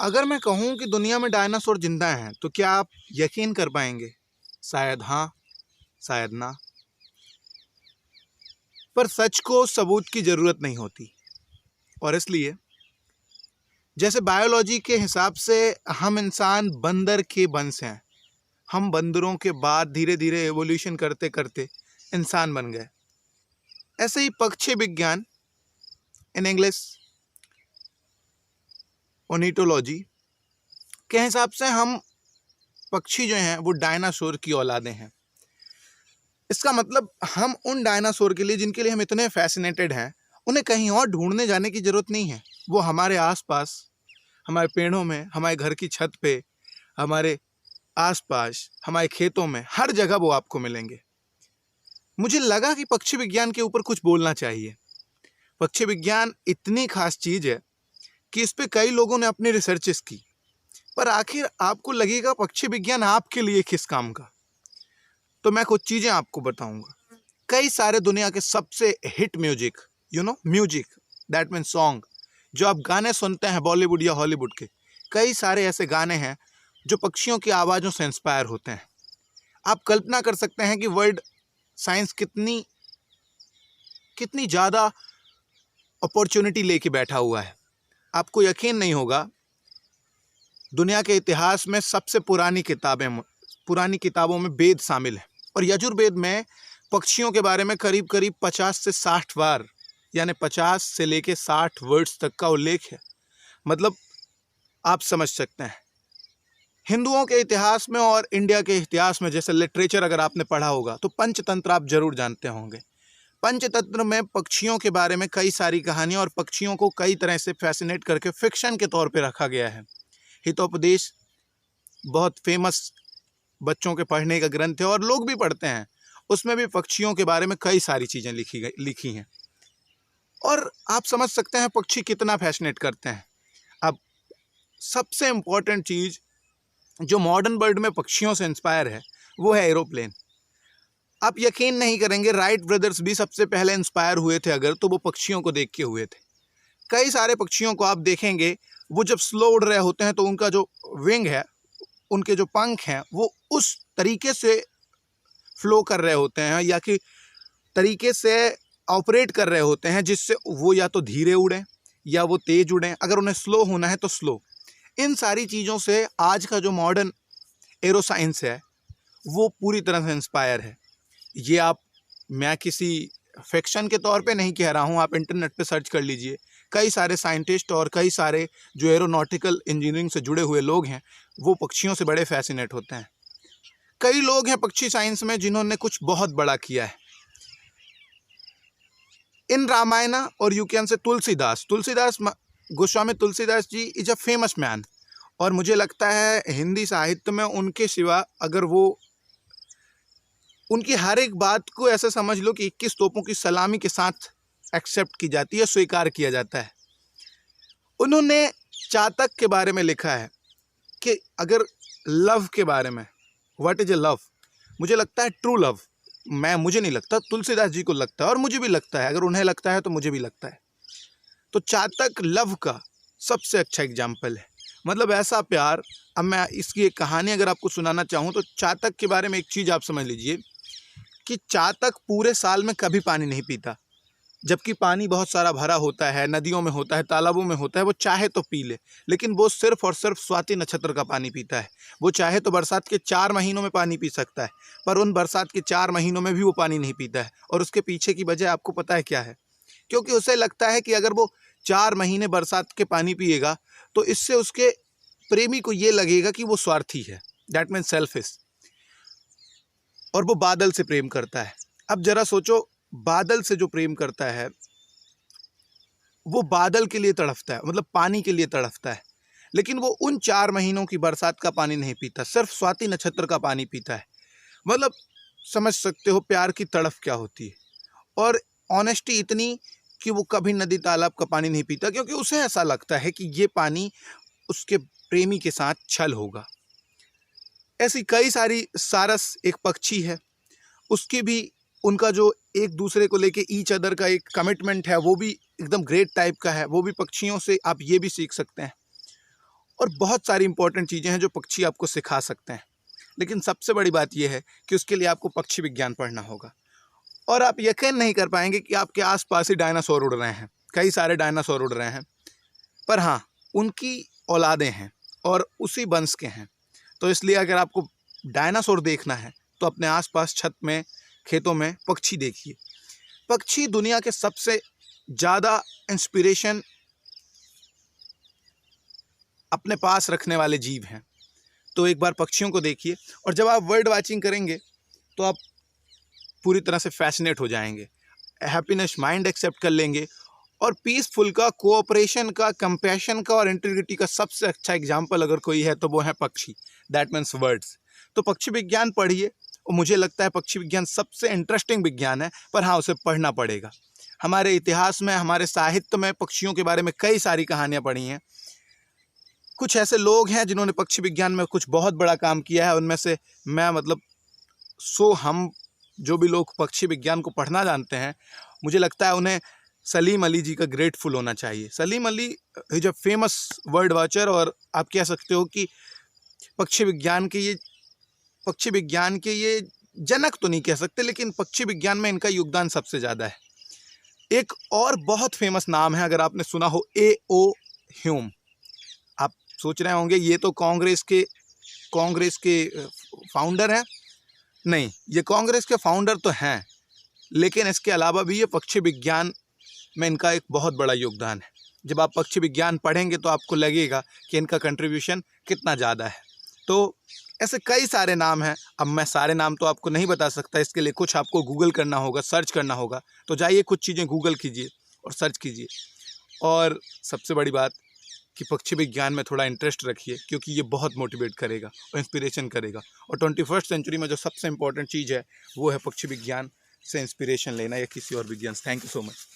अगर मैं कहूँ कि दुनिया में डायनासोर जिंदा हैं तो क्या आप यकीन कर पाएंगे? शायद हाँ, शायद ना। पर सच को सबूत की जरूरत नहीं होती। और इसलिए जैसे बायोलॉजी के हिसाब से हम इंसान बंदर के वंश हैं। हम बंदरों के बाद धीरे धीरे एवोल्यूशन करते करते इंसान बन गए। ऐसे ही पक्षी विज्ञान, इन इंग्लिश ऑर्निथोलॉजी, के हिसाब से हम पक्षी जो हैं वो डायनासोर की औलादें हैं। इसका मतलब हम उन डायनासोर के लिए जिनके लिए हम इतने फैसिनेटेड हैं, उन्हें कहीं और ढूंढने जाने की जरूरत नहीं है। वो हमारे आसपास, हमारे पेड़ों में, हमारे घर की छत पे, हमारे आसपास, हमारे खेतों में, हर जगह वो आपको मिलेंगे। मुझे लगा कि पक्षी विज्ञान के ऊपर कुछ बोलना चाहिए। पक्षी विज्ञान इतनी खास चीज है कि इस पे कई लोगों ने अपनी रिसर्चेस की, पर आखिर आपको लगेगा पक्षी विज्ञान आपके लिए किस काम का। तो मैं कुछ चीजें आपको बताऊंगा। कई सारे दुनिया के सबसे hit music, music that mean song, जो आप गाने सुनते हैं बॉलीवुड या हॉलीवुड के, कई सारे ऐसे गाने हैं जो पक्षियों की आवाज़ों से इंस्पायर होते हैं। आप कल्पना कर सकते हैं कि वर्ल्ड साइंस कितनी कितनी ज़्यादा अपॉर्चुनिटी लेके बैठा हुआ है। आपको यकीन नहीं होगा, दुनिया के इतिहास में सबसे पुरानी किताबों में वेद शामिल है। और यजुर्वेद में पक्षियों के बारे में करीब करीब 50 से 60 बार, यानी 50 से लेके 60 वर्ड्स तक का उल्लेख है। मतलब आप समझ सकते हैं। हिंदुओं के इतिहास में और इंडिया के इतिहास में जैसे लिटरेचर अगर आपने पढ़ा होगा तो पंचतंत्र आप जरूर जानते होंगे। पंचतंत्र में पक्षियों के बारे में कई सारी कहानियां और पक्षियों को कई तरह से फैसिनेट करके फिक्शन के तौर पे रखा गया है। हितोपदेश बहुत फेमस बच्चों के पढ़ने का ग्रंथ है और लोग भी पढ़ते हैं। उसमें भी पक्षियों के बारे में कई सारी चीज़ें लिखी हैं। और आप समझ सकते हैं पक्षी कितना फैसिनेट करते हैं। अब सबसे इम्पोर्टेंट चीज़ जो मॉडर्न वर्ल्ड में पक्षियों से इंस्पायर है वो है एरोप्लेन। आप यकीन नहीं करेंगे, राइट ब्रदर्स भी सबसे पहले इंस्पायर हुए थे अगर, तो वो पक्षियों को देख के हुए थे। कई सारे पक्षियों को आप देखेंगे, वो जब स्लो उड़ रहे होते हैं तो उनका जो विंग है, उनके जो पंख हैं, वो उस तरीके से फ्लो कर रहे होते हैं या कि तरीके से ऑपरेट कर रहे होते हैं जिससे वो या तो धीरे उड़ें या वो तेज उड़ें। अगर उन्हें स्लो होना है तो स्लो। इन सारी चीज़ों से आज का जो मॉडर्न एरोसाइंस है वो पूरी तरह से इंस्पायर है। ये मैं किसी फिक्शन के तौर पे नहीं कह रहा हूँ, आप इंटरनेट पे सर्च कर लीजिए। कई सारे साइंटिस्ट और कई सारे जो एरोनॉटिकल इंजीनियरिंग से जुड़े हुए लोग हैं वो पक्षियों से बड़े फैसिनेट होते हैं। कई लोग हैं पक्षी साइंस में जिन्होंने कुछ बहुत बड़ा किया है। इन रामायण और you can say Tulsidas Goswami Tulsidas ji is a famous man. और मुझे लगता है हिंदी साहित्य में उनके सिवा, अगर वो उनकी हर एक बात को ऐसा समझ लो कि 21 तोपों की सलामी के साथ एक्सेप्ट की जाती है, स्वीकार किया जाता है। उन्होंने चातक के बारे में लिखा है कि अगर लव के बारे में, व्हाट इज ए लव, मुझे लगता है ट्रू लव, मुझे नहीं लगता, तुलसीदास जी को लगता है और मुझे भी लगता है। अगर उन्हें लगता है तो मुझे भी लगता है। तो चातक लव का सबसे अच्छा एग्जाम्पल है। मतलब ऐसा प्यार। अब मैं इसकी एक कहानी अगर आपको सुनाना चाहूँ तो चातक के बारे में एक चीज़ आप समझ लीजिए कि चातक पूरे साल में कभी पानी नहीं पीता, जबकि पानी बहुत सारा भरा होता है, नदियों में होता है, तालाबों में होता है। वो चाहे तो पी ले, लेकिन वो सिर्फ और सिर्फ स्वाति नक्षत्र का पानी पीता है। वो चाहे तो बरसात के 4 महीनों में पानी पी सकता है, पर उन बरसात के 4 महीनों में भी वो पानी नहीं पीता है। और उसके पीछे की वजह आपको पता है क्या है? क्योंकि उसे लगता है कि अगर वो 4 महीने बरसात के पानी पिएगा तो इससे उसके प्रेमी को ये लगेगा कि वो स्वार्थी है, दैट मीन्स सेल्फिश, और वो बादल से प्रेम करता है। अब जरा सोचो, बादल से जो प्रेम करता है वो बादल के लिए तड़फता है, मतलब पानी के लिए तड़फता है, लेकिन वो उन 4 महीनों की बरसात का पानी नहीं पीता, सिर्फ स्वाति नक्षत्र का पानी पीता है। मतलब समझ सकते हो प्यार की तड़फ क्या होती है। और ऑनेस्टी इतनी कि वो कभी नदी तालाब का पानी नहीं पीता, क्योंकि उसे ऐसा लगता है कि ये पानी उसके प्रेमी के साथ छल होगा। ऐसी कई सारी, सारस एक पक्षी है, उसकी भी, उनका जो एक दूसरे को लेके ईच अदर का एक कमिटमेंट है वो भी एकदम ग्रेट टाइप का है। वो भी पक्षियों से आप ये भी सीख सकते हैं। और बहुत सारी इंपॉर्टेंट चीज़ें हैं जो पक्षी आपको सिखा सकते हैं। लेकिन सबसे बड़ी बात यह है कि उसके लिए आपको पक्षी विज्ञान पढ़ना होगा। और आप यकीन नहीं कर पाएंगे कि आपके आसपास ही डायनासोर उड़ रहे हैं, कई सारे डायनासोर उड़ रहे हैं, पर हाँ, उनकी औलादें हैं और उसी वंश के हैं। तो इसलिए अगर आपको डायनासोर देखना है तो अपने आसपास छत में, खेतों में पक्षी देखिए। पक्षी दुनिया के सबसे ज़्यादा इंस्पिरेशन अपने पास रखने वाले जीव हैं। तो एक बार पक्षियों को देखिए, और जब आप बर्ड वॉचिंग करेंगे तो आप पूरी तरह से फैसिनेट हो जाएंगे, हैप्पीनेस माइंड एक्सेप्ट कर लेंगे, और पीसफुल का, कोऑपरेशन का, कंपैशन का और इंटीग्रिटी का सबसे अच्छा एग्जाम्पल अगर कोई है तो वो है पक्षी, दैट मीन्स बर्ड्स। तो पक्षी विज्ञान पढ़िए, और मुझे लगता है पक्षी विज्ञान सबसे इंटरेस्टिंग विज्ञान है, पर हाँ, उसे पढ़ना पड़ेगा। हमारे इतिहास में, हमारे साहित्य में पक्षियों के बारे में कई सारी कहानियाँ पढ़ी हैं। कुछ ऐसे लोग हैं जिन्होंने पक्षी विज्ञान में कुछ बहुत बड़ा काम किया है, उनमें से मैं हम जो भी लोग पक्षी विज्ञान को पढ़ना जानते हैं, मुझे लगता है उन्हें सलीम अली जी का ग्रेटफुल होना चाहिए। Salim Ali is a famous bird watcher, और आप कह सकते हो कि पक्षी विज्ञान के ये जनक तो नहीं कह सकते, लेकिन पक्षी विज्ञान में इनका योगदान सबसे ज़्यादा है। एक और बहुत फेमस नाम है, अगर आपने सुना हो, A.O. ह्यूम। आप सोच रहे होंगे ये तो कांग्रेस के फाउंडर हैं। नहीं, ये कांग्रेस के फाउंडर तो हैं, लेकिन इसके अलावा भी ये पक्षी विज्ञान में इनका एक बहुत बड़ा योगदान है। जब आप पक्षी विज्ञान पढ़ेंगे तो आपको लगेगा कि इनका कंट्रीब्यूशन कितना ज़्यादा है। तो ऐसे कई सारे नाम हैं, अब मैं सारे नाम तो आपको नहीं बता सकता, इसके लिए कुछ आपको गूगल करना होगा, सर्च करना होगा। तो जाइए, कुछ चीज़ें गूगल कीजिए और सर्च कीजिए। और सबसे बड़ी बात कि पक्षी विज्ञान में थोड़ा इंटरेस्ट रखिए, क्योंकि ये बहुत मोटिवेट करेगा और इंस्पिरेशन करेगा। और 21st सेंचुरी में जो सबसे इंपॉर्टेंट चीज़ है वो है पक्षी विज्ञान से इंस्पिरेशन लेना, या किसी और विज्ञान से। Thank you so much.